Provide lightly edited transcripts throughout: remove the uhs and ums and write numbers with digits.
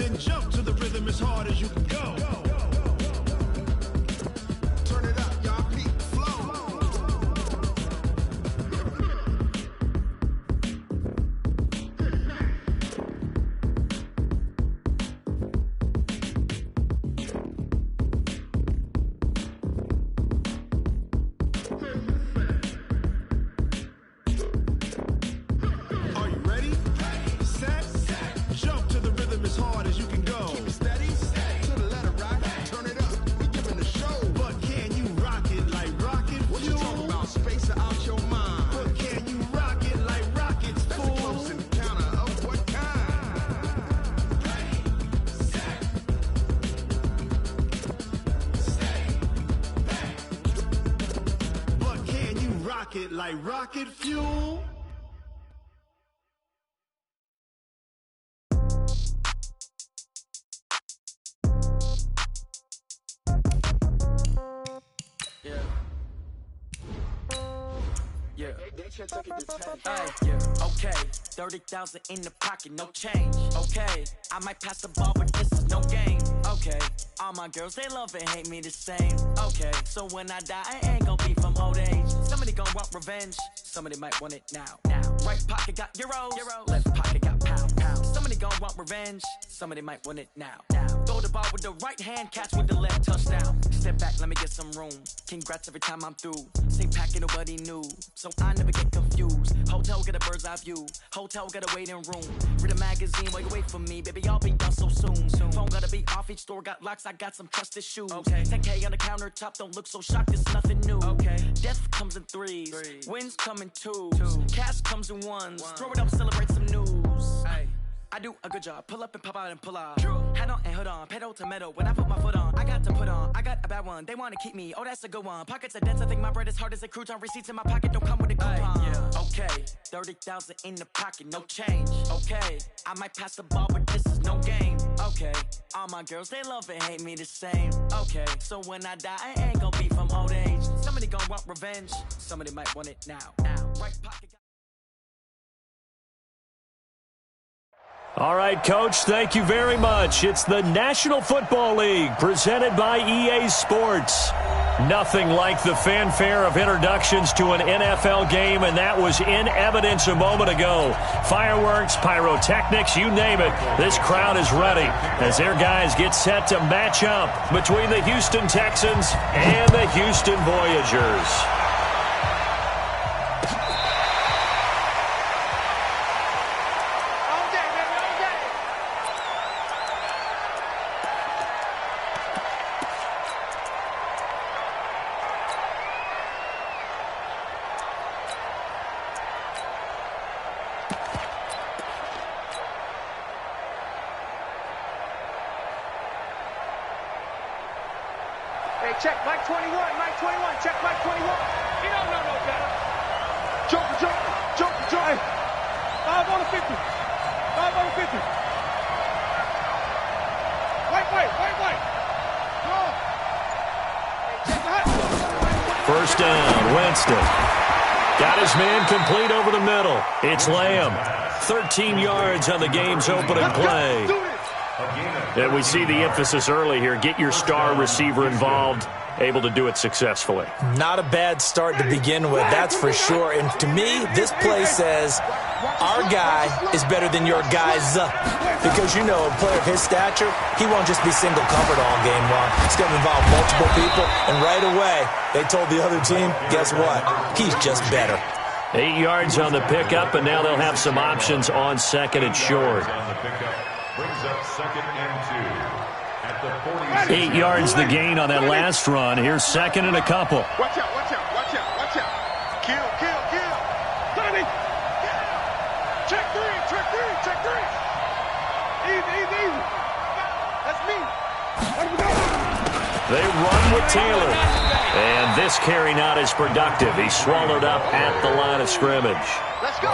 Then jump to the rhythm as hard as you can go. Turn it up, y'all. Peak flow. Are you ready? Set. Jump to the rhythm as hard as you can go. Keep it steady. To the letter, right? Turn it up. We giving the show. But can you rock it like rocket fuel? What you talking about? Space out your mind. But can you rock it like rockets, fool? That's a close encounter of what kind? But can you rock it like rocket fuel? Yeah. Okay, 30,000 in the pocket, no change. Okay, I might pass the ball, but this is no game. Okay, all my girls, they love and hate me the same. Okay, so when I die, I ain't gon' be from old age. Somebody gon' want revenge, somebody might want it now. Right pocket got euros, left pocket got pound. Somebody gon' want revenge, somebody might want it now. Throw the ball with the right hand, catch with the left, touchdown. Step back, let me get some room. Congrats every time I'm through. Same packet, nobody knew, so I never get confused. Hotel get a bird's eye view. Hotel got a waiting room. Read a magazine while you wait for me, baby. I'll be done so soon. Phone gotta be off. Each store got locks. I got some trusted shoes. Okay. 10K on the countertop. Don't look so shocked. It's nothing new. Okay. Death comes in threes. Wins come in twos. Cash comes in ones. Throw it up, celebrate some news. Ay. I do a good job. Pull up and pop out and pull out. Hat on and hood on. Pedal to metal. When I put my foot on, I got to put on. I got a bad one. They want to keep me. Oh, that's a good one. Pockets are dense. I think my bread is hard as a crouton. Receipts in my pocket don't come with a coupon. Okay. 30,000 in the pocket. No change. Okay. I might pass the ball, but this is no game. Okay. All my girls, they love and hate me the same. Okay. So when I die, I ain't gonna be from old age. Somebody gonna want revenge. Somebody might want it now. Right pocket. All right, Coach, thank you very much. It's the National Football League presented by EA Sports. Nothing like the fanfare of introductions to an NFL game, and that was in evidence a moment ago. Fireworks, pyrotechnics, you name it. This crowd is ready as their guys get set to match up between the Houston Texans and the Houston Voyagers. Check, Mike 21, Mike 21, check Mike 21. He don't know no better. Joker. Hey, 5 on the 50. 5 on the 50. White. First down, Winston. Got his man complete over the middle. It's Lamb. 13 yards on the game's opening play. And we see the emphasis early here. Get your star receiver involved, able to do it successfully. Not a bad start to begin with, that's for sure. And to me, this play says our guy is better than your guys. Because, you know, a player of his stature, he won't just be single covered all game long. It's going to involve multiple people. And right away, they told the other team, guess what? He's just better. 8 yards on the pickup, and now they'll have some options on second and short. Brings up 2nd and 2 at the 8 yards the gain on that last run. Here's second and a couple. Watch out. Kill. Sonny. Check three. Easy. That's me. They run with Taylor. And this carry not as productive. He swallowed up at the line of scrimmage.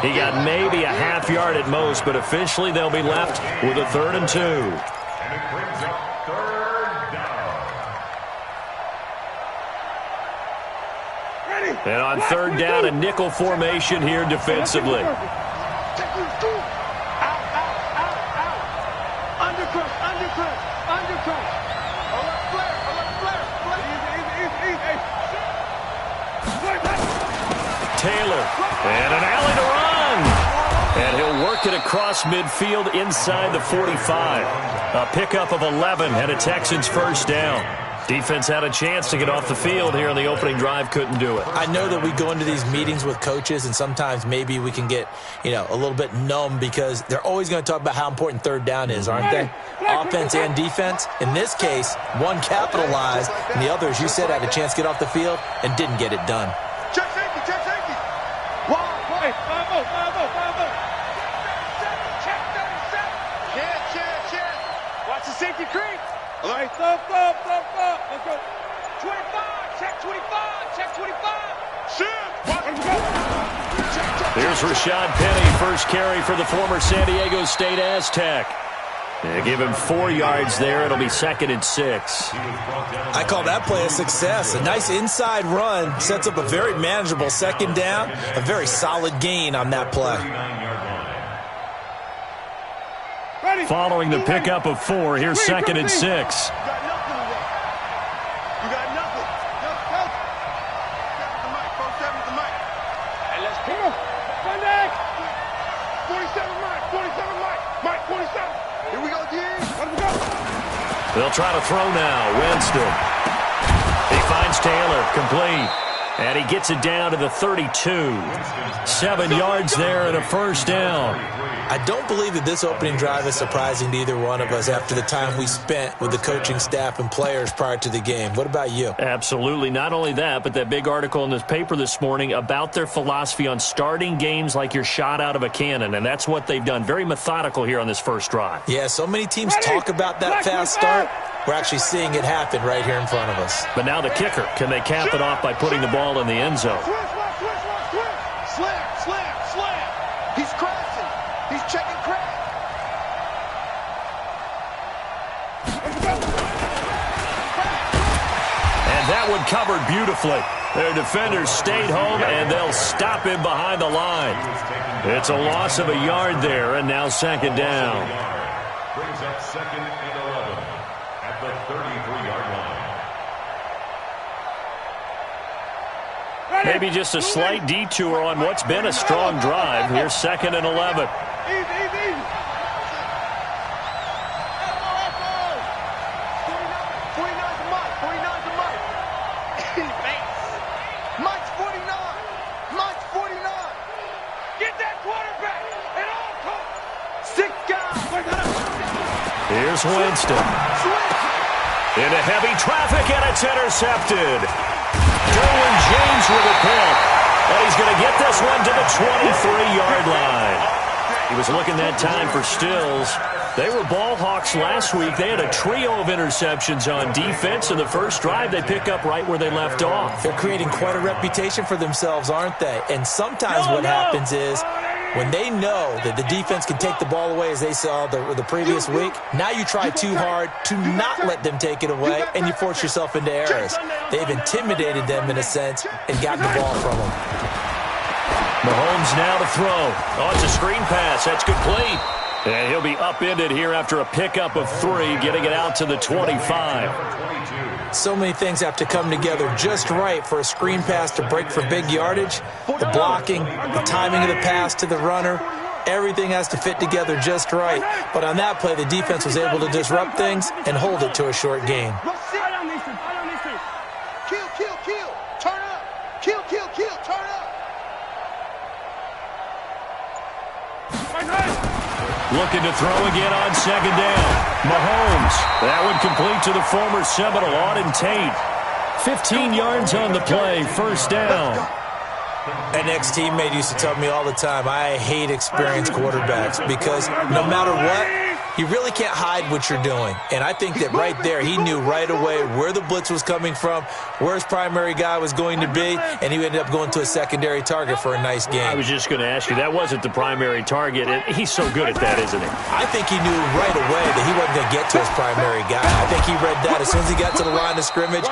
He got maybe a half yard at most, but officially they'll be left with a 3rd and 2. And it brings up 3rd down. And on 3rd down, a nickel formation here defensively. Out. Undercross. Taylor, and an alley to run. And he'll work it across midfield inside the 45. A pickup of 11 and a Texans first down. Defense had a chance to get off the field here on the opening drive, couldn't do it. I know that we go into these meetings with coaches, and sometimes maybe we can get, a little bit numb because they're always going to talk about how important third down is, aren't they? Offense and defense. In this case, one capitalized, and the other, as you said, had a chance to get off the field and didn't get it done. Check safety, check safety. Hey, 5-0, 5-0, 5-0. Check 37. Check. Watch the safety creep. All right, thump. Let's go. 25, check 25, check 25. Shit. Let's go. Here's Rashad Penny, first carry for the former San Diego State Aztec. They give him 4 yards there. It'll be 2nd and 6. I call that play a success. A nice inside run sets up a very manageable second down. A very solid gain on that play. Following the pickup of 4, here's 2nd and 6. You got nothing today. You got nothing. Go. 7 the mic, bro. 7 the mic. Hey, let's go. Run next. 47 mic. 47 mic. Mike, 47. Here we go, D. Let's go. They'll try to throw now. Winston. He finds Taylor. Complete. And he gets it down to the 32. 7 yards there and a first down. I don't believe that this opening drive is surprising to either one of us after the time we spent with the coaching staff and players prior to the game. What about you? Absolutely. Not only that, but that big article in this paper this morning about their philosophy on starting games like you're shot out of a cannon, and that's what they've done. Very methodical here on this first drive. Yeah, so many teams talk about that fast start. We're actually seeing it happen right here in front of us. But now the kicker. Can they cap it off by putting the ball in the end zone? Slam. He's crashing. He's checking crack. And that one covered beautifully. Their defenders stayed home, and they'll stop him behind the line. It's a loss of a yard there, and now 2nd down. Brings up 2nd and 11 at the 33-yard line. Maybe just a slight detour on what's been a strong drive. Here's 2nd and 11. Easy. 49's the mic. 49's the mic. Mike's 49. Mike's 49. Get that quarterback at all costs. 6 guys. Here's Winston. Into heavy traffic, and it's intercepted. Derwin James with a pick. And he's going to get this one to the 23-yard line. He was looking that time for Stills. They were ball hawks last week. They had a trio of interceptions on defense. In the first drive, they pick up right where they left off. They're creating quite a reputation for themselves, aren't they? And sometimes what happens is when they know that the defense can take the ball away, as they saw the previous week, now you try too hard to not let them take it away, and you force yourself into errors. They've intimidated them in a sense and gotten the ball from them. Mahomes now to throw. Oh, it's a screen pass. That's complete. And he'll be upended here after a pickup of 3, getting it out to the 25. So many things have to come together just right for a screen pass to break for big yardage. The blocking, the timing of the pass to the runner, everything has to fit together just right. But on that play, the defense was able to disrupt things and hold it to a short gain. Kill. Turn up. Kill. Turn up. Looking to throw again on 2nd down. Mahomes. That one complete to the former Seminole, Auden Tate. 15 yards on the play, first down. An ex-teammate used to tell me all the time, I hate experienced quarterbacks because no matter what, you really can't hide what you're doing. And I think that right there, he knew right away where the blitz was coming from, where his primary guy was going to be, and he ended up going to a secondary target for a nice game. I was just going to ask you, that wasn't the primary target. He's so good at that, isn't he? I think he knew right away that he wasn't going to get to his primary guy. I think he read that as soon as he got to the line of scrimmage,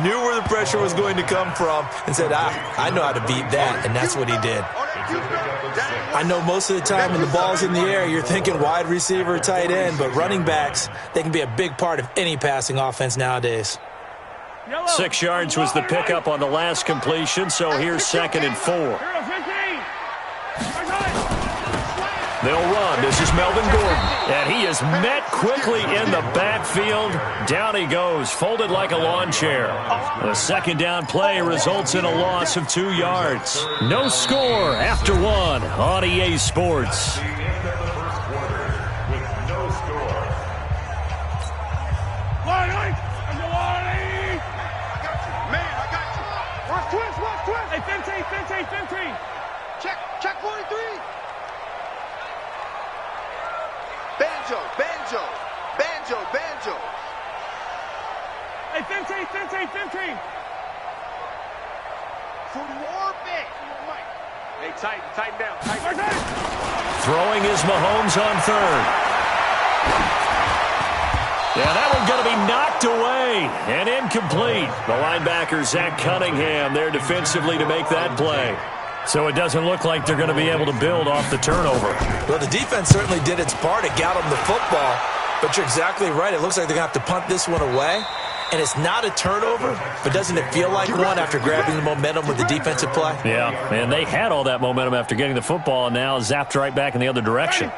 knew where the pressure was going to come from, and said, I know how to beat that, and that's what he did. I know most of the time when the ball's in the air, you're thinking wide receiver, tight end, but running backs, they can be a big part of any passing offense nowadays. 6 yards was the pickup on the last completion, so here's 2nd and 4. They'll run. This is Melvin Gordon. And he is met quickly in the backfield. Down he goes, folded like a lawn chair. The 2nd down play results in a loss of 2 yards. No score after 1 on EA Sports. Check 43. Banjo. Hey, 15. 44 big. Hey, tighten down. Throwing is Mahomes on 3rd. Yeah, that one's going to be knocked away and incomplete. The linebacker, Zach Cunningham, there defensively to make that play. So it doesn't look like they're going to be able to build off the turnover. Well, the defense certainly did its part. It got them the football. But you're exactly right. It looks like they're going to have to punt this one away. And it's not a turnover, but doesn't it feel like one after grabbing the momentum with the defensive play? Yeah, and they had all that momentum after getting the football and now zapped right back in the other direction.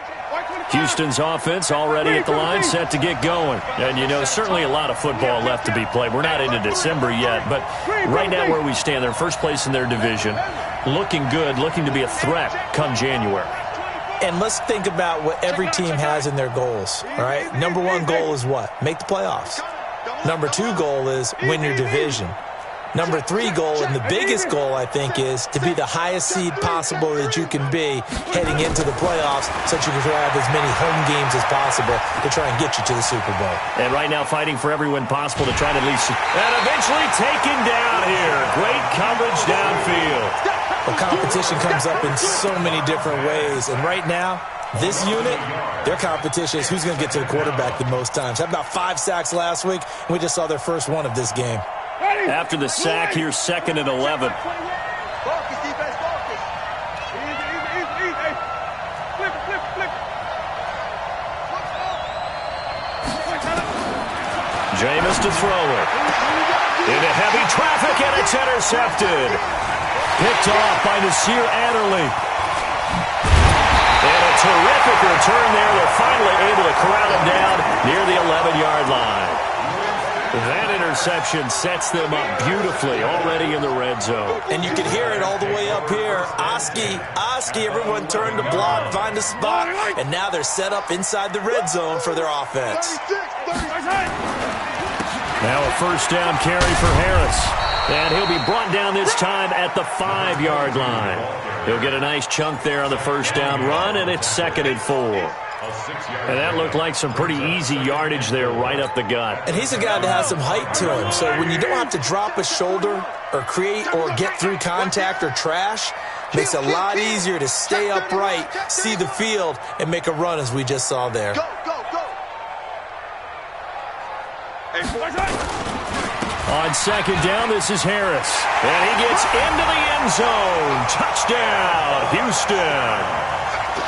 Houston's offense already at the line, set to get going. And, you know, certainly a lot of football left to be played. We're not into December yet, but right now where we stand, they're first place in their division, looking good, looking to be a threat come January. And let's think about what every team has in their goals, all right? Number 1 goal is what? Make the playoffs. Number 2 goal is win your division. Number 3 goal, and the biggest goal, I think, is to be the highest seed possible that you can be heading into the playoffs so that you can have as many home games as possible to try and get you to the Super Bowl. And right now fighting for every win possible to try to at least... And eventually taken down here. Great coverage downfield. The competition comes up in so many different ways, and right now, this unit, their competition is who's going to get to the quarterback the most times. Had about 5 sacks last week, and we just saw their first one of this game. After the sack, here's 2nd and 11. Focus, defense, focus. Easy. Flip. Jameis to throw it. Into heavy traffic, and it's intercepted. Picked off by Nasir Adderley. And a terrific return there. They're finally able to corral him down near the 11-yard line. That interception sets them up beautifully already in the red zone. And you can hear it all the way up here. Oski, everyone turned to block, find a spot, and now they're set up inside the red zone for their offense. 36. Now a 1st down carry for Harris. And he'll be brought down this time at the 5-yard line. He'll get a nice chunk there on the 1st down run, and it's 2nd and 4. And that looked like some pretty easy yardage there right up the gut. And he's a guy that has some height to him. So when you don't have to drop a shoulder or create or get through contact or trash, makes it a lot easier to stay upright, see the field, and make a run as we just saw there. Go. On 2nd down, this is Harris. And he gets into the end zone. Touchdown, Houston.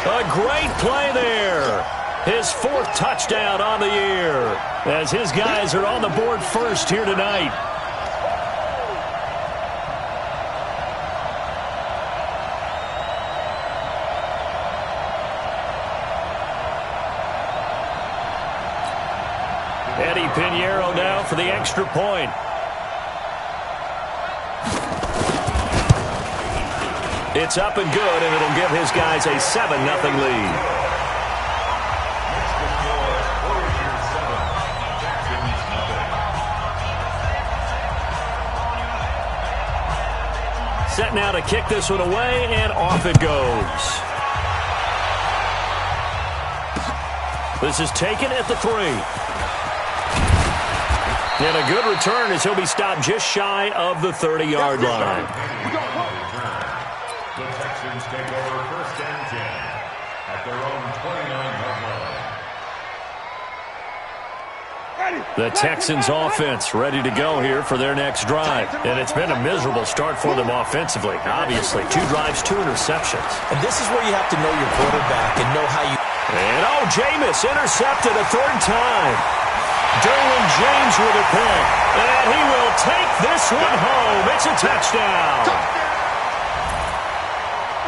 A great play there. His 4th touchdown on the year as his guys are on the board first here tonight. Eddie Pinheiro now for the extra point. It's up and good, and it'll give his guys a 7-0 lead. Set now to kick this one away, and off it goes. This is taken at the 3. And a good return as he'll be stopped just shy of the 30-yard line. The Texans take over 1st and 10 at their own 29-yard line. The Texans offense ready to go here for their next drive. And it's been a miserable start for them offensively. Obviously, 2 drives, 2 interceptions. And this is where you have to know your quarterback and know how you... And Jameis intercepted a 3rd time. Derwin James with a pick. And he will take this one home. It's a touchdown.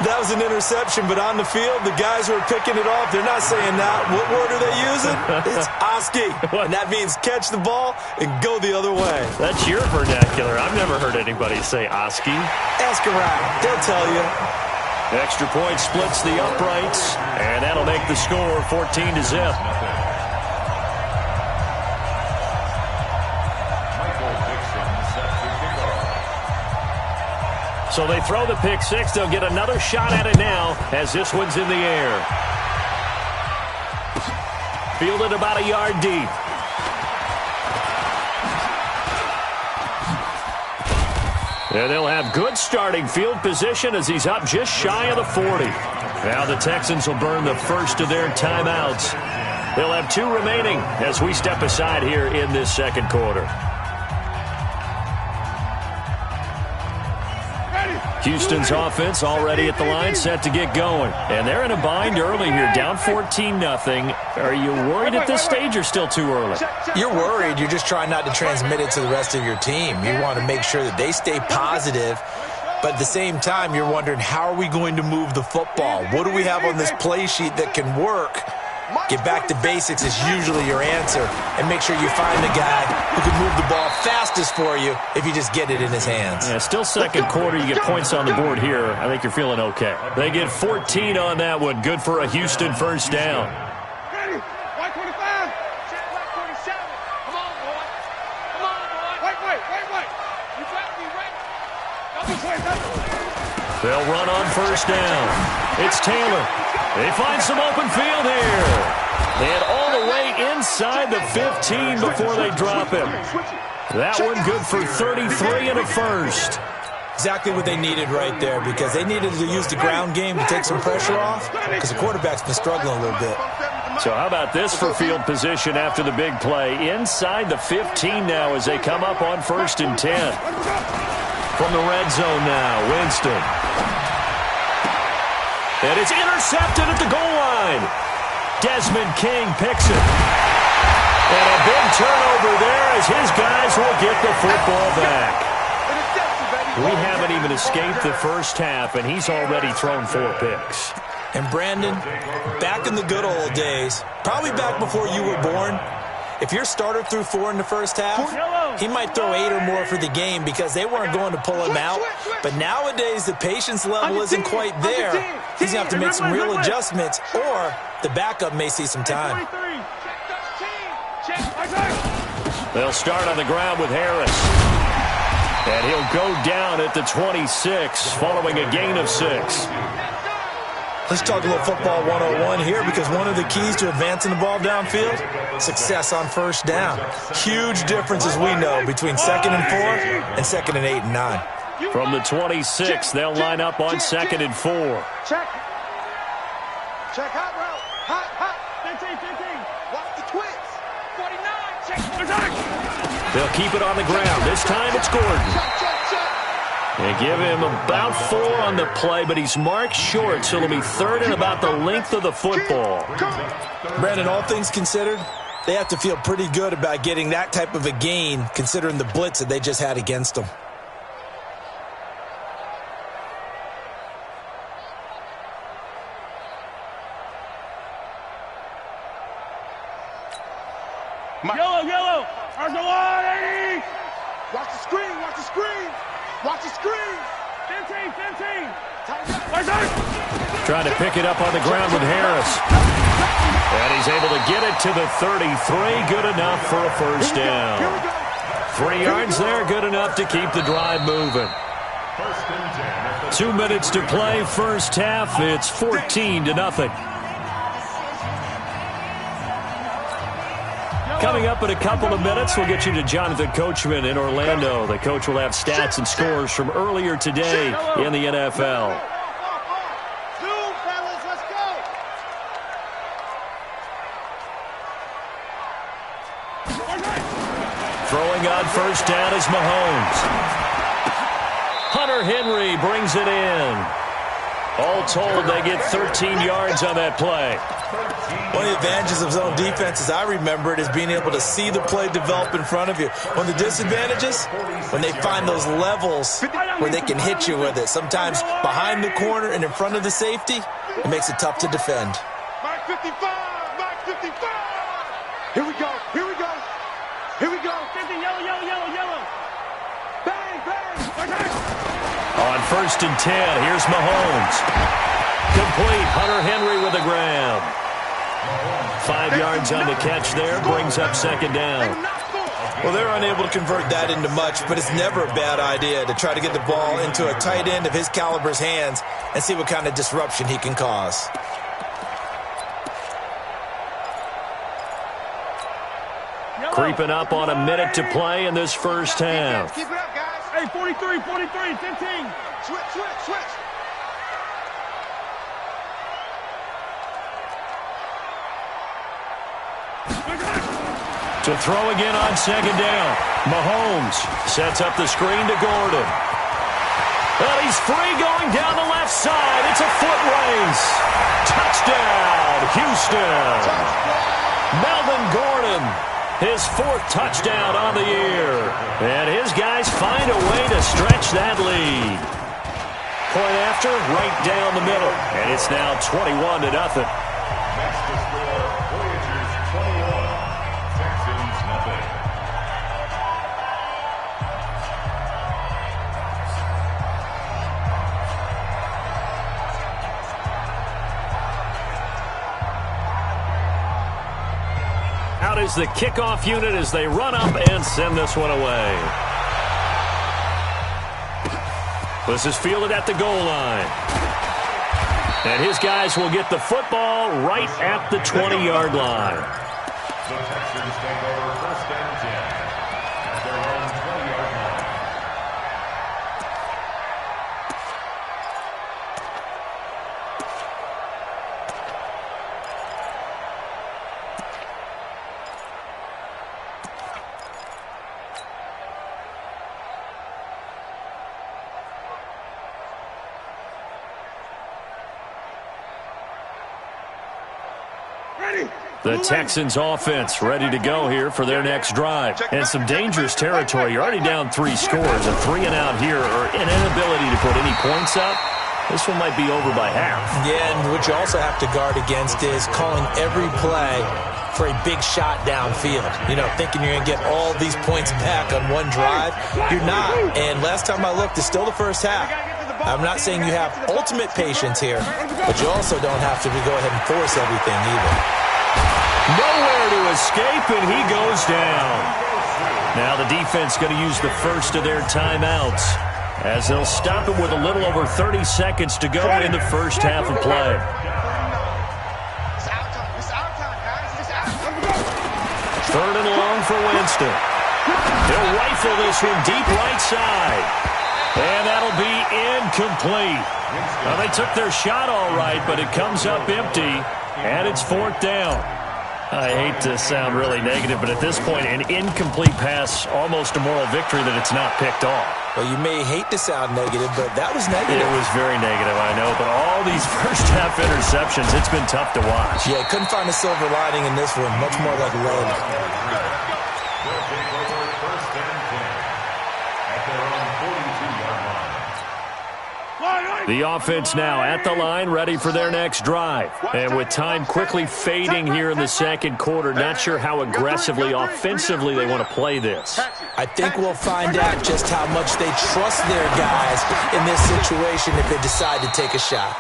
That was an interception, but on the field, the guys who are picking it off, they're not saying that. What word are they using? It's Oski. And that means catch the ball and go the other way. That's your vernacular. I've never heard anybody say Oski. Ask around. They'll tell you. Extra point splits the uprights, and that'll make the score 14-0. So they throw the pick 6. They'll get another shot at it now as this one's in the air. Fielded about a yard deep. And they'll have good starting field position as he's up just shy of the 40. Now the Texans will burn the first of their timeouts. They'll have 2 remaining as we step aside here in this second quarter. Houston's offense already at the line, set to get going. And they're in a bind early here, down 14-0. Are you worried at this stage or still too early? You're worried. You're just trying not to transmit it to the rest of your team. You want to make sure that they stay positive. But at the same time, you're wondering, how are we going to move the football? What do we have on this play sheet that can work? Get back to basics is usually your answer. And make sure you find the guy who can move the ball fastest for you if you just get it in his hands. Yeah, still second quarter. You get points on the board here. I think you're feeling okay. They get 14 on that one. Good for a Houston first down. Ready? White 25. Check white 27. Come on, boy. Come on, boy. Wait. You got to be ready. They'll run on first down. It's Taylor. They find some open field here. And all the way inside the 15 before they drop him. That one good for 33 and a first. Exactly what they needed right there, because they needed to use the ground game to take some pressure off, because the quarterback's been struggling a little bit. So how about this for field position after the big play? Inside the 15 now as they come up on 1st and 10. From the red zone now, Winston. And it's intercepted at the goal line. Desmond King picks it. And a big turnover there as his guys will get the football back. We haven't even escaped the first half, and he's already thrown 4 picks. And Brandon, back in the good old days, probably back before you were born, if your starter threw 4 in the first half, he might throw 8 or more for the game because they weren't going to pull him out. But nowadays, the patience level isn't quite there. He's going to have to make some real adjustments, or the backup may see some time. They'll start on the ground with Harris. And he'll go down at the 26 following a gain of 6. Let's talk a little football 101 here, because one of the keys to advancing the ball downfield, success on first down. Huge difference, as we know, between 2nd and 4 and 2nd and 8 and 9. From the 26, they'll line up on 2nd and 4. Check hot route. Hot. 15. Watch the twist. 49. Check. They'll keep it on the ground. This time it's Gordon. They give him about 4 on the play, but he's marked short, so it'll be 3rd and about the length of the football. Brandon, all things considered, they have to feel pretty good about getting that type of a gain, considering the blitz that they just had against them. Yellow. RZY. Watch the screen. Watch the screen. 15. Trying to pick it up on the ground with Harris. And he's able to get it to the 33. Good enough for a first down. 3 yards there, good enough to keep the drive moving. 2 minutes to play, first half. It's 14-0. Coming up in a couple of minutes, we'll get you to Jonathan Coachman in Orlando. The coach will have stats and scores from earlier today in the NFL. Throwing on first down is Mahomes. Hunter Henry brings it in. All told, they get 13 yards on that play. One of the advantages of zone defense, as I remember it, is being able to see the play develop in front of you. One of the disadvantages, when they find those levels where they can hit you with it. Sometimes behind the corner and in front of the safety, it makes it tough to defend. Mark 55! Mark 55! Here we go! Here we go! Here we go! 50, yellow, yellow, yellow, yellow! Bang, bang! On first and 10, here's Mahomes. Complete. Hunter Henry with a grab. 5 yards on the catch there, brings up second down. Well, they're unable to convert that into much, but it's never a bad idea to try to get the ball into a tight end of his caliber's hands and see what kind of disruption he can cause. Creeping up on a minute to play in this first half. Keep it up, guys. Hey, 43, 43, 15. Switch, switch, switch. To throw again on second down. Mahomes sets up the screen to Gordon. Well, he's free going down the left side. It's a foot race. Touchdown, Houston. Melvin Gordon, his 4th touchdown on the year. And his guys find a way to stretch that lead. Point after, right down the middle. And it's now 21-0. Next to score, Voyagers 21, Texans nothing. Out is the kickoff unit as they run up and send this one away. This is fielded at the goal line. And his guys will get the football right at the 20-yard line. The Texans take over first and 10 at their own 20-yard line. The Texans offense ready to go here for their next drive. And some dangerous territory. You're already down 3 scores. A 3-and-out here or an inability to put any points up. This one might be over by half. Yeah, and what you also have to guard against is calling every play for a big shot downfield. You know, thinking you're going to get all these points back on one drive. You're not. And last time I looked, it's still the first half. I'm not saying you have ultimate patience here, but you also don't have to go ahead and force everything either. Nowhere to escape, and he goes down. Now the defense going to use the first of their timeouts as they'll stop it with a little over 30 seconds to go in the first half of play. Third and long for Winston. He'll rifle this one deep right side. And that'll be incomplete. Well, they took their shot all right, but it comes up empty, and it's 4th down. I hate to sound really negative, but at this point, an incomplete pass, almost a moral victory that it's not picked off. Well, you may hate to sound negative, but that was negative. It was very negative, I know, but all these first-half interceptions, it's been tough to watch. Yeah, couldn't find a silver lining in this one, much more like lead. They'll take over first and 10 at their own 42-yard line. The offense now at the line, ready for their next drive. And with time quickly fading here in the second quarter, not sure how aggressively, offensively they want to play this. I think we'll find out just how much they trust their guys in this situation if they decide to take a shot.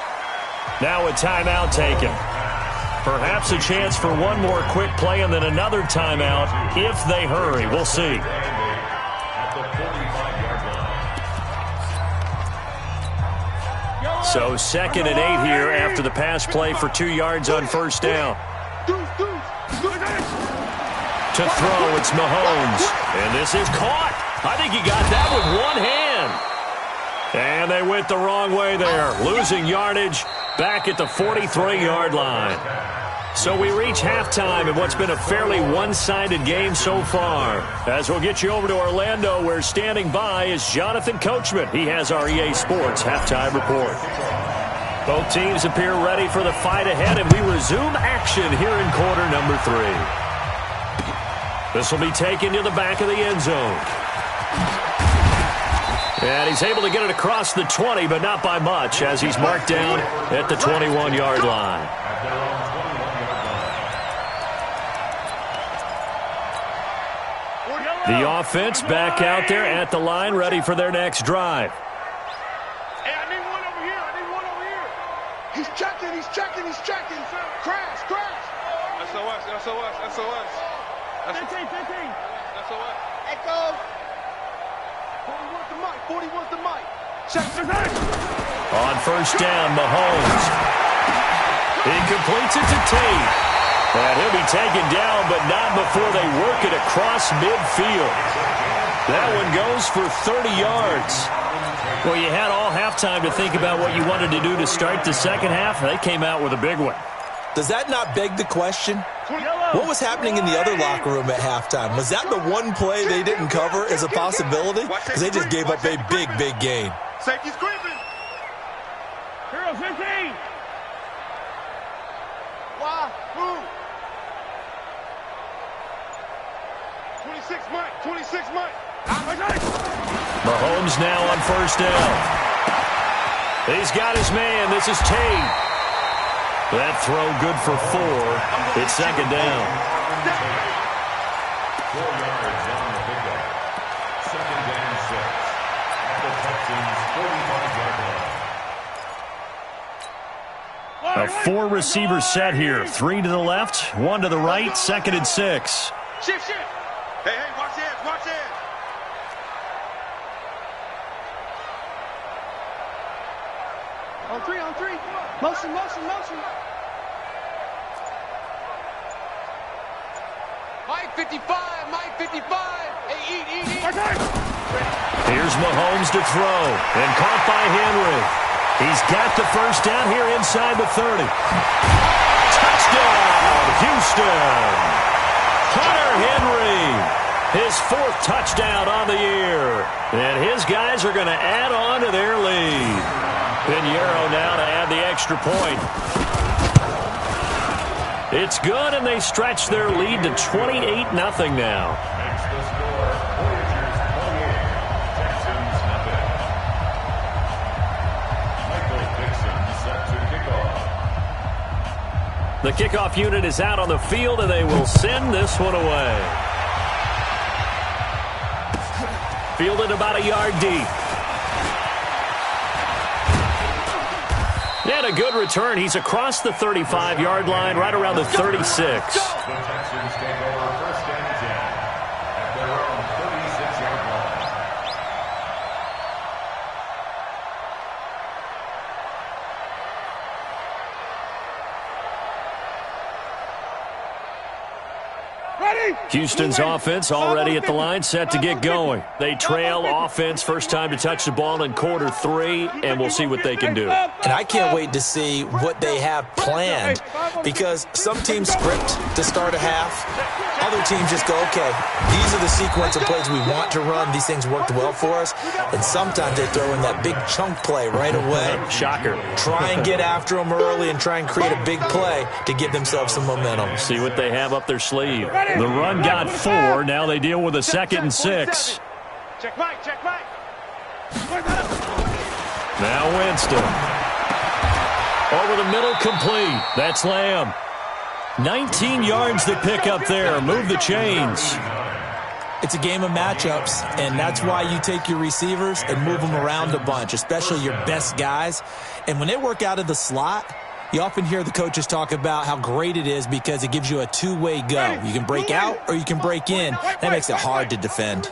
Now a timeout taken. Perhaps a chance for one more quick play and then another timeout if they hurry. We'll see. At the 45-yard line. So 2nd and 8 here after the pass play for 2 yards on first down. To throw, it's Mahomes. And this is caught. I think he got that with one hand. And they went the wrong way there. Losing yardage back at the 43-yard line. So we reach halftime in what's been a fairly one-sided game so far. As we'll get you over to Orlando, where standing by is Jonathan Coachman. He has our EA Sports halftime report. Both teams appear ready for the fight ahead, and we resume action here in quarter number 3. This will be taken to the back of the end zone. And he's able to get it across the 20, but not by much, as he's marked down at the 21-yard line. The offense back out there at the line, ready for their next drive. Hey, I need one over here. I need one over here. He's checking. He's checking. He's checking. Crash. Crash. SOS. SOS. SOS. 15. SOS. Echo. 41's the mic. 41's the mic. Check the mic. On first down, Mahomes. He completes it to Tate. And he'll be taken down, but not before they work it across midfield. That one goes for 30 yards. Well, you had all halftime to think about what you wanted to do to start the second half. They came out with a big one. Does that not beg the question? What was happening in the other locker room at halftime? Was that the one play they didn't cover as a possibility? Because they just gave up a big, big gain. Safety's creeping. Hero 15. Why? Move. 26 Mike. 26 Mike. Mahomes now on first down. He's got his man. This is Tate. That throw good for 4. It's second down. 4 yards on the pickup. Second down 6. At the Texans' 45-yard line. A 4-receiver set here. 3 to the left, 1 to the right, second and 6. Shift. Hey, watch hands. Watch hands. On three. Motion. Mike 55. Hey, eat. Here's Mahomes to throw, and caught by Henry. He's got the first down here inside the 30. Touchdown, Houston! Hunter Henry, his 4th touchdown on the year. And his guys are going to add on to their lead. Pinheiro now to add the extra point. It's good, and they stretch their lead to 28-0 now. Makes the score. Voyagers 28. Texans nothing. Michael Dixon set to kickoff. The kickoff unit is out on the field, and they will send this one away. Fielded about a yard deep. And a good return. He's across the 35-yard line, right around the 36. The Texans take over first and 10 at their own 36-yard line. Houston's offense already at the line, set to get going. They trail offense, first time to touch the ball in quarter 3, and we'll see what they can do. And I can't wait to see what they have planned, because some teams script to start a half. Other teams just go, okay, these are the sequence of plays we want to run. These things worked well for us. And sometimes they throw in that big chunk play right away. Shocker. Try and get after them early and try and create a big play to give themselves some momentum. See what they have up their sleeve. The run got 4. Now they deal with a second and 6. Check Mike. Now Winston. Over the middle, complete. That's Lamb. 19 yards to pick up there. Move the chains. It's a game of matchups, and that's why you take your receivers and move them around a bunch, especially your best guys. And when they work out of the slot, you often hear the coaches talk about how great it is because it gives you a two-way go. You can break out or you can break in. That makes it hard to defend.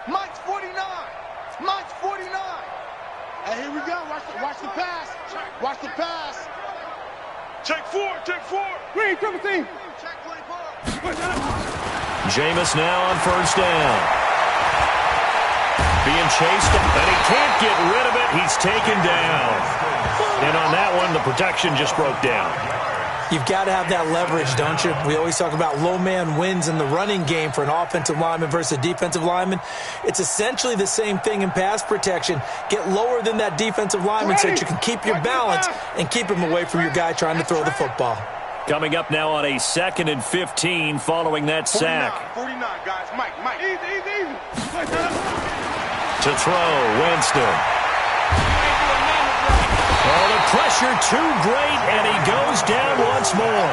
Mike's 49. Hey, here we go. Watch the pass. Watch the pass. Check 4. Green, triple team. Check 24. Jameis now on first down. Being chased, and he can't get rid of it. He's taken down. And on that one, the protection just broke down. You've got to have that leverage, don't you? We always talk about low man wins in the running game for an offensive lineman versus a defensive lineman. It's essentially the same thing in pass protection. Get lower than that defensive lineman so that you can keep your balance and keep him away from your guy trying to throw the football. Coming up now on a 2nd and 15 following that sack. 49, guys. Mike. Easy. To throw, Winston. Oh, the pressure too great, and he goes down once more.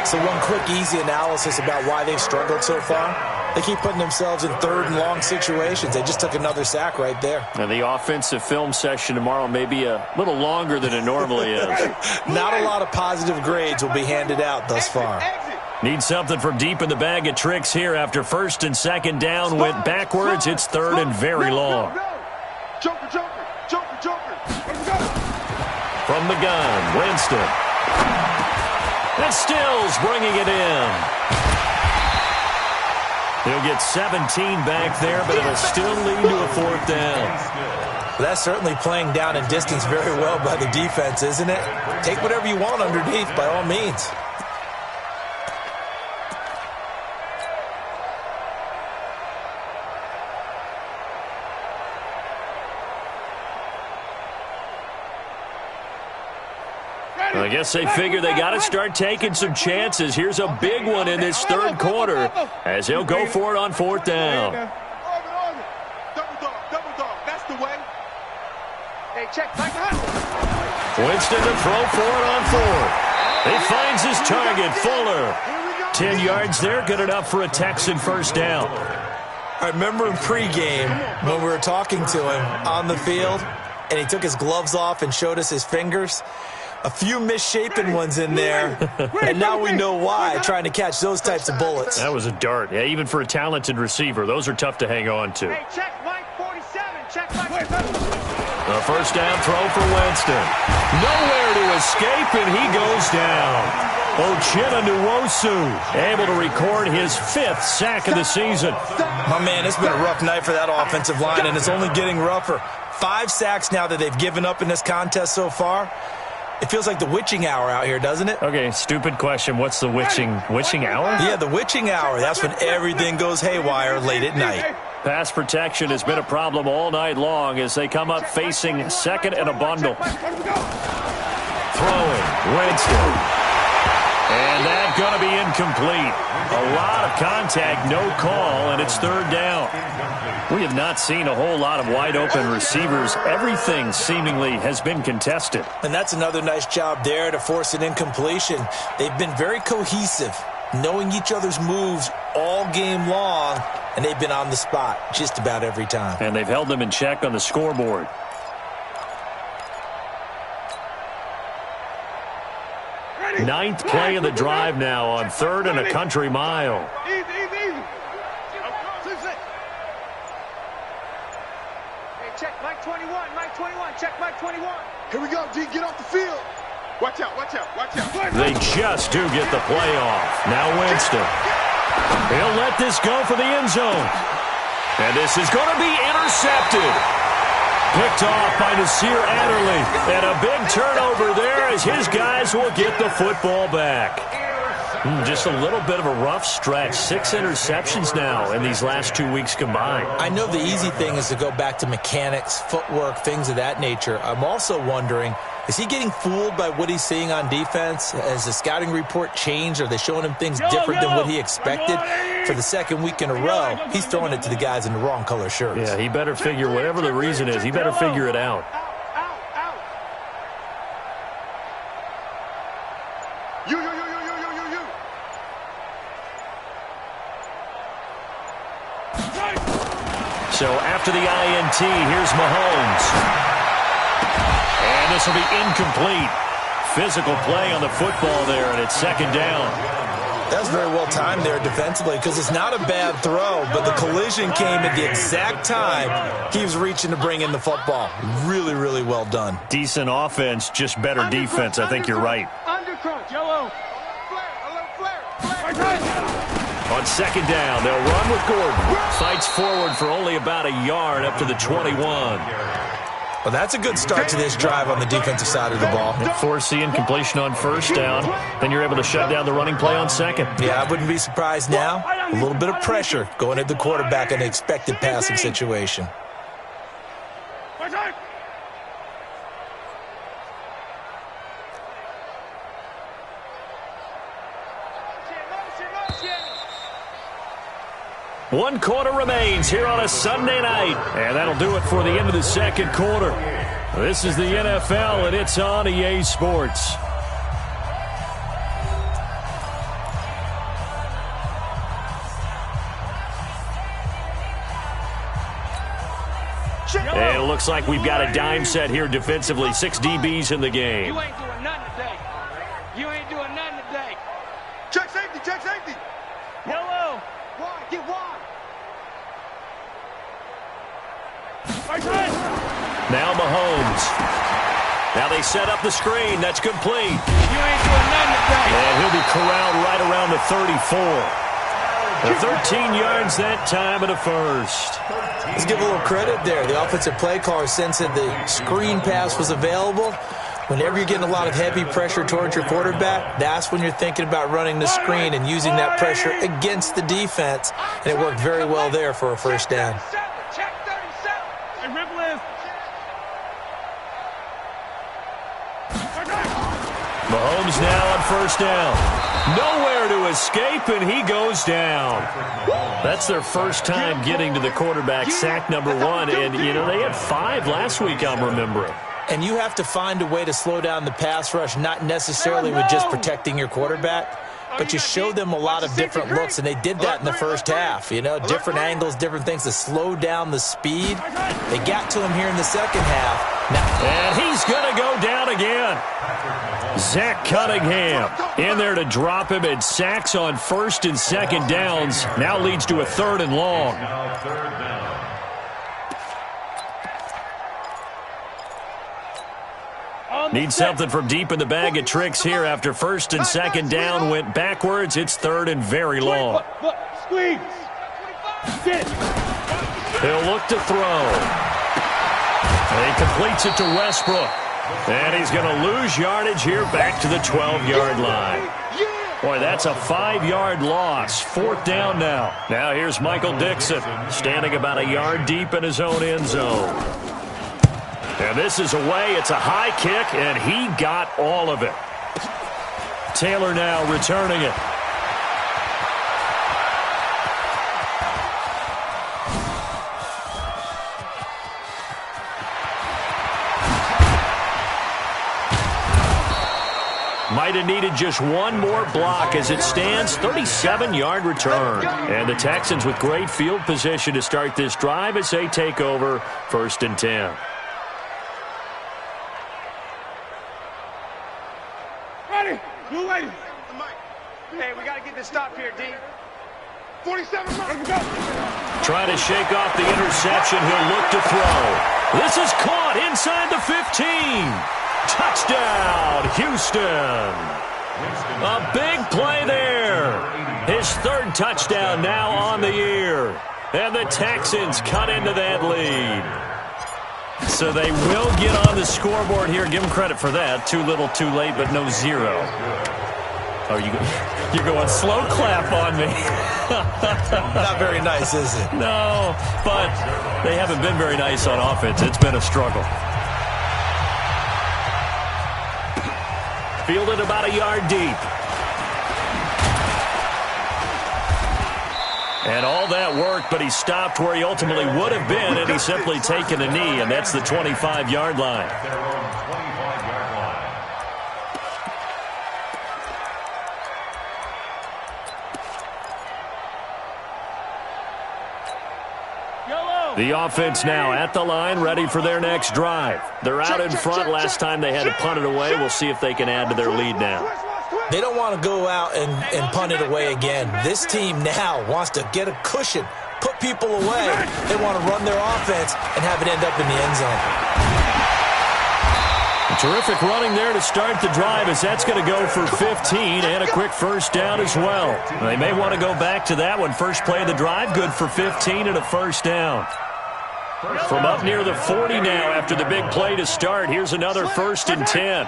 So one quick, easy analysis about why they've struggled so far. They keep putting themselves in 3rd and long situations. They just took another sack right there. And the offensive film session tomorrow may be a little longer than it normally is. Not a lot of positive grades will be handed out thus far. Need something from deep in the bag of tricks here after 1st and 2nd down. Went backwards. It's 3rd and very long. Joker. From the gun, Winston. And Stills bringing it in. He'll get 17 back there, but it'll still lead to a 4th down. That's certainly playing down and distance very well by the defense, isn't it? Take whatever you want underneath, by all means. I guess they figure they got to start taking some chances. Here's a big one in this 3rd quarter as they'll go for it on 4th down. Double dog. That's the way. Hey, check. Winston to throw for it on 4th. He finds his target, Fuller. 10 yards there, good enough for a Texan 1st down. I remember in pregame when we were talking to him on the field, and he took his gloves off and showed us his fingers. A few misshapen ones in there, and now we know why, trying to catch those types of bullets. That was a dart. Yeah, even for a talented receiver, those are tough to hang on to. Hey, check Mike 47. Check Mike. A 1st down throw for Winston. Nowhere to escape, and he goes down. Uchenna Nwosu able to record his 5th sack of the season. My man, it's been a rough night for that offensive line, and it's only getting rougher. 5 sacks now that they've given up in this contest so far. It feels like the witching hour out here, doesn't it? Okay, stupid question. What's the witching hour? Yeah, the witching hour. That's when everything goes haywire late at night. Pass protection has been a problem all night long as they come up facing 2nd and a bundle. Throwing, Winston. And that's going to be incomplete. A lot of contact, no call, and it's 3rd down. We have not seen a whole lot of wide-open receivers. Everything seemingly has been contested. And that's another nice job there to force an incompletion. They've been very cohesive, knowing each other's moves all game long, and they've been on the spot just about every time. And they've held them in check on the scoreboard. Ninth play of the drive now on 3rd and a country mile. Easy. Hey, check Mike 21. Check Mike 21. Here we go, D. Get off the field. Watch out. They just do get the play off. Now Winston. He'll let this go for the end zone. And this is going to be intercepted. Picked off by Nasir Adderley. And a big turnover there as his guys will get the football back. Just a little bit of a rough stretch. 6 interceptions now in these last 2 weeks combined. I know the easy thing is to go back to mechanics, footwork, things of that nature. I'm also wondering, is he getting fooled by what he's seeing on defense? Has the scouting report changed? Are they showing him things different than what he expected? For the 2nd week in a row, he's throwing it to the guys in the wrong color shirts. Yeah, he better figure, whatever the reason is, he better figure it out. You. So after the INT, here's Mahomes. And this will be incomplete. Physical play on the football there, and it's 2nd down. That's very well timed there defensively because it's not a bad throw, but the collision came at the exact time he was reaching to bring in the football. Really, really well done. Decent offense, just better defense. I think you're right. Undercrunch, yellow. Flare. On 2nd down, they'll run with Gordon. Fights forward for only about a yard up to the 21. Well, that's a good start to this drive on the defensive side of the ball. Forcing incompletion on first down. Then you're able to shut down the running play on second. Yeah, I wouldn't be surprised now. A little bit of pressure going at the quarterback in an expected passing situation. One quarter remains here on a Sunday night. And that'll do it for the end of the second quarter. This is the NFL, and it's on EA Sports. And it looks like we've got a dime set here defensively. 6 DBs in the game. You ain't doing nothing today. You ain't doing nothing today. Check safety, check safety. Yellow. Wide, get wide. Now Mahomes. Now they set up the screen. That's complete. You ain't doing nothing today. And he'll be corralled right around the 34. 13 yards that time and a first. Let's give a little credit there. The offensive play caller sensed that the screen pass was available. Whenever you're getting a lot of heavy pressure towards your quarterback, that's when you're thinking about running the screen and using that pressure against the defense. And it worked very well there for a first down. Check 37. Hey, Ripple. Mahomes now on first down. Nowhere to escape, and he goes down. That's their first time getting to the quarterback, sack number 1. And, you know, they had 5 last week, I'm remembering. And you have to find a way to slow down the pass rush, not necessarily with just protecting your quarterback, but you show them a lot of different looks, and they did that in the first half. You know, different angles, different things to slow down the speed. They got to him here in the second half. And he's going to go down again. Zach Cunningham in there to drop him, and sacks on first and second downs. Now leads to a 3rd and long. Need something from deep in the bag of tricks here after first and second down went backwards. It's 3rd and very long. Squeeze. He'll look to throw. And he completes it to Westbrook. And he's going to lose yardage here back to the 12-yard line. Boy, that's a 5-yard loss. 4th down now. Now here's Michael Dixon standing about a yard deep in his own end zone. And this is away. It's a high kick, and he got all of it. Taylor now returning it. Might have needed just one more block. As it stands, 37-yard return. And the Texans with great field position to start this drive as they take over 1st and 10. Ready? Blue lady. Hey, we got to get this stop here, D. 47 miles, go. Trying to shake off the interception. He'll look to throw. This is caught inside the 15. Touchdown, Houston. A big play there. His 3rd touchdown now on the year. And the Texans cut into that lead. So they will get on the scoreboard here. Give them credit for that. Too little, too late, but no 0. Oh, you're going slow clap on me. Not very nice, is it? No, but they haven't been very nice on offense. It's been a struggle. Fielded about a yard deep. And all that work, but he stopped where he ultimately would have been, and he's simply taken a knee, and that's the 25-yard line. The offense now at the line, ready for their next drive. They're out in front. Last time they had to punt it away. We'll see if they can add to their lead now. They don't want to go out and punt it away again. This team now wants to get a cushion, put people away. They want to run their offense and have it end up in the end zone. Terrific running there to start the drive, as that's going to go for 15 and a quick first down as well. They may want to go back to that one. First play of the drive, good for 15 and a first down. From up near the 40 now after the big play to start. Here's another 1st and 10.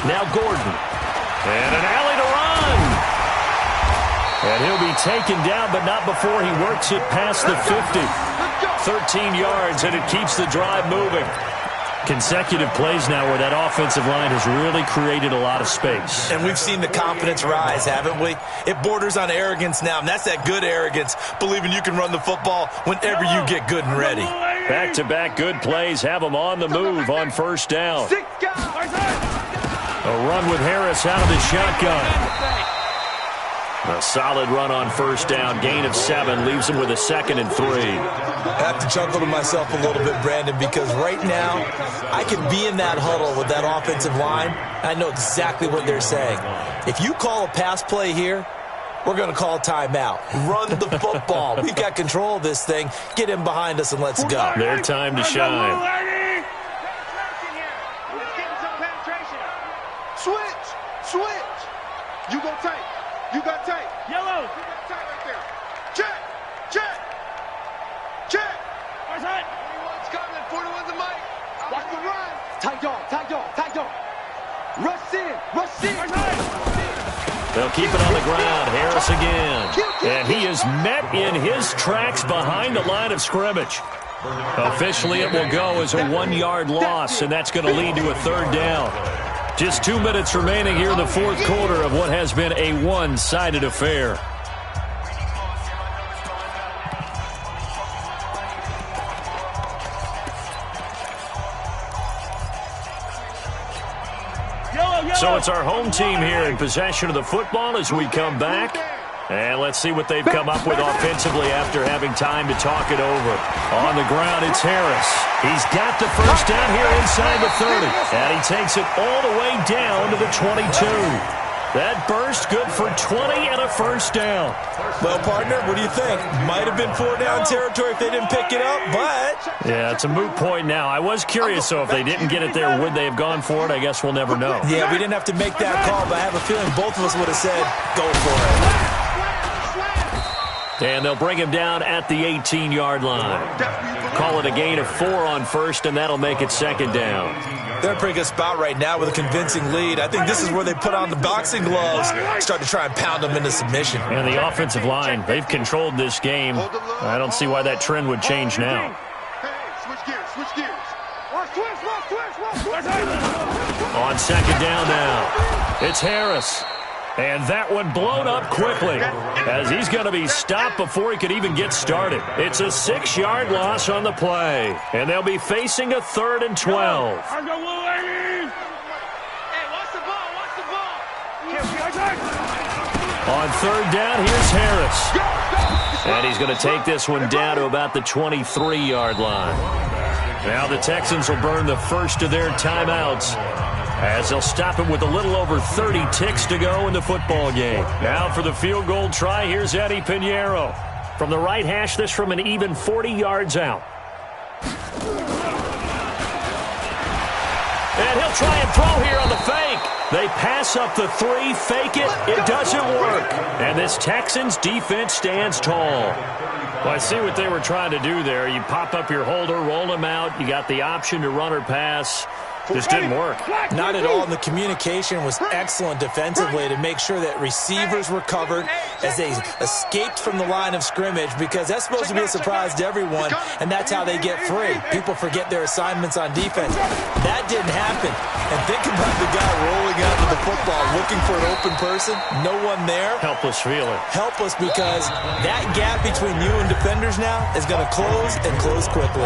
Now Gordon. And an alley to run. And he'll be taken down, but not before he works it past the 50. 13 yards, and it keeps the drive moving. Consecutive plays now where that offensive line has really created a lot of space. And we've seen the confidence rise, haven't we? It borders on arrogance now, and that's that good arrogance, believing you can run the football whenever you get good and ready. Back-to-back good plays have them on the move on 1st down. A run with Harris out of the shotgun. A solid run on 1st down. Gain of 7 leaves him with a 2nd and 3. I have to chuckle to myself a little bit, Brandon, because right now I could be in that huddle with that offensive line. I know exactly what they're saying. If you call a pass play here, we're going to call timeout. Run the football. We've got control of this thing. Get him behind us and let's go. Their time to shine. Switch. You go tight. You got tight. Yellow. You got tight right there. Check. 41's coming. 41's a mic. Watch the run. Tight dog. Rush in. They'll keep it on the ground. Harris again. And he is met in his tracks behind the line of scrimmage. Officially, it will go as a 1-yard loss, and that's going to lead to a 3rd down. Just 2 minutes remaining here in the 4th quarter of what has been a one-sided affair. So it's our home team here in possession of the football as we come back. And let's see what they've come up with offensively after having time to talk it over. On the ground, it's Harris. He's got the 1st down here inside the 30. And he takes it all the way down to the 22. That burst good for 20 and a 1st down. Well, partner, what do you think? Might have been 4-down territory if they didn't pick it up, but... Yeah, it's a moot point now. I was curious, though, if they didn't get it there, would they have gone for it? I guess we'll never know. Yeah, we didn't have to make that call, but I have a feeling both of us would have said, go for it. And they'll bring him down at the 18-yard line. Call it a gain of 4 on 1st, and that'll make it 2nd down. They're in a pretty good spot right now with a convincing lead. I think this is where they put on the boxing gloves, start to try and pound them into submission. And the offensive line, they've controlled this game. I don't see why that trend would change now. Switch gears. On 2nd down now, it's Harris. And that one blown up quickly as he's going to be stopped before he could even get started. It's a 6-yard loss on the play. And they'll be facing a 3rd and 12. On 3rd down, here's Harris. And he's going to take this one down to about the 23-yard line. Now the Texans will burn the first of their timeouts, as they'll stop it with a little over 30 ticks to go in the football game. Now for the field goal try, here's Eddie Pinheiro. From the right hash, this from an even 40 yards out. And he'll try and throw here on the fake. They pass up the 3, fake it. It doesn't work. And this Texans defense stands tall. Well, I see what they were trying to do there. You pop up your holder, roll him out. You got the option to run or pass. Just didn't work. Not at all. And the communication was excellent defensively to make sure that receivers were covered as they escaped from the line of scrimmage, because that's supposed to be a surprise to everyone, and that's how they get free. People forget their assignments on defense. That didn't happen. And think about the guy rolling out to the football, looking for an open person. No one there. Helpless feeling. Helpless, because that gap between you and defenders now is going to close, and close quickly.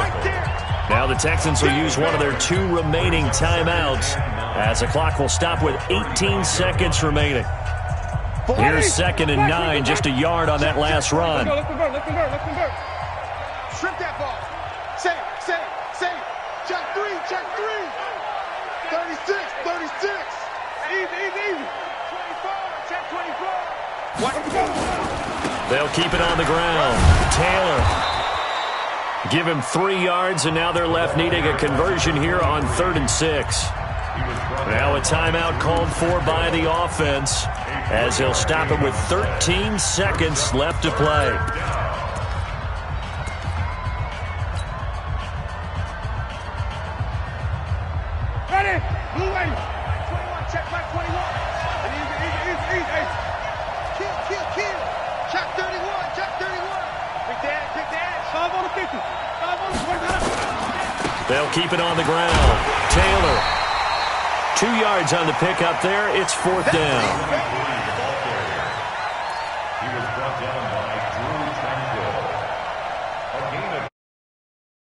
Now the Texans will use one of their 2 remaining timeouts, as the clock will stop with 18 seconds remaining. Here's 2nd and 9, just a yard on that last run. Let's convert. Shrimp that ball. Save. Check 3. 36. Easy. 24. Check 24. They'll keep it on the ground. Taylor. Give him 3 yards, and now they're left needing a conversion here on 3rd and 6. Now a timeout called for by the offense, as they'll stop it with 13 seconds left to play. They'll keep it on the ground. Taylor. 2 yards on the pickup there. It's 4th down. He was brought down by